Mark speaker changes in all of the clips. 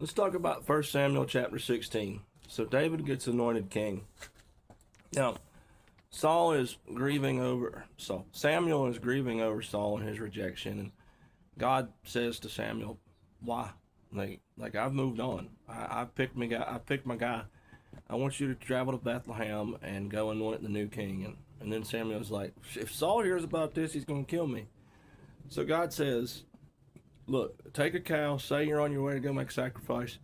Speaker 1: Let's talk about 1 Samuel chapter 16. So David gets anointed king. Now, Saul is grieving over Saul. Samuel is grieving over Saul and his rejection. And God says to Samuel, "Why? Like I've moved on. I picked my guy. I picked my guy. I want you to travel to Bethlehem and go anoint the new king." And then Samuel's like, "If Saul hears about this, he's going to kill me." So God says, "Look, take a cow. Say you're on your way to go make a sacrifice,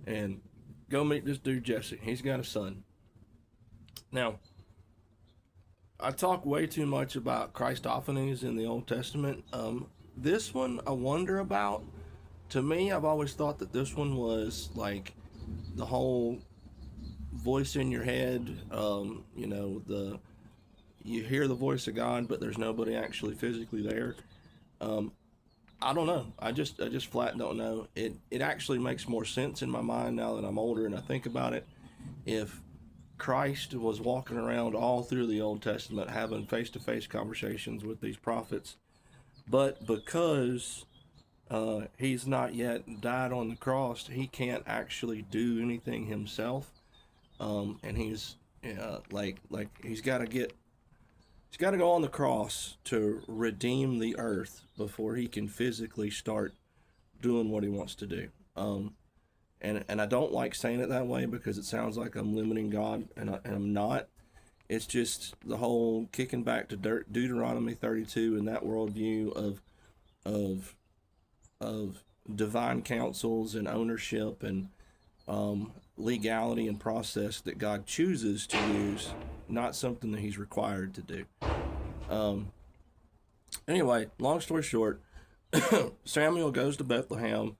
Speaker 1: and go meet this dude Jesse. He's got a son." Now, I talk way too much about Christophanies in the Old Testament. This one I wonder about. To me, I've always thought that this one was like the whole voice in your head. You hear the voice of God, but there's nobody actually physically there. Um, I don't know. I just flat don't know. It actually makes more sense in my mind now that I'm older and I think about it. If Christ was walking around all through the Old Testament having face to face conversations with these prophets, but because he's not yet died on the cross, he can't actually do anything himself. And he's like he's got to go on the cross to redeem the earth before he can physically start doing what he wants to do. And I don't like saying it that way because it sounds like I'm limiting God, and I'm not. It's just the whole kicking back to Deuteronomy 32 and that worldview of of divine counsels and ownership and legality and process that God chooses to use, not something that He's required to do. Um, anyway, long story short, Samuel goes to Bethlehem,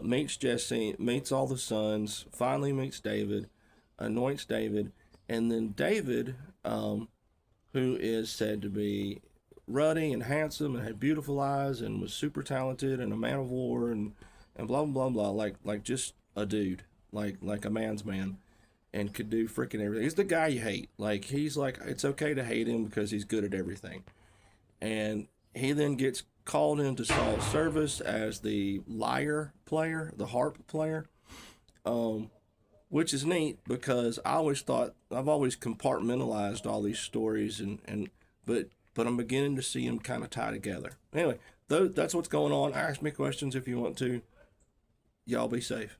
Speaker 1: meets Jesse, meets all the sons, finally meets David, anoints David, and then David, who is said to be ruddy and handsome and had beautiful eyes and was super talented and a man of war and blah blah blah, like just a dude, like a man's man, and could do freaking everything. He's the guy you hate. Like he's like, it's okay to hate him because he's good at everything. And he then gets called into Saul's service as the lyre player, the harp player, um, which is neat because I've always compartmentalized all these stories but I'm beginning to see them kind of tie together. Anyway, that's what's going on. Ask me questions if you want to. Y'all be safe.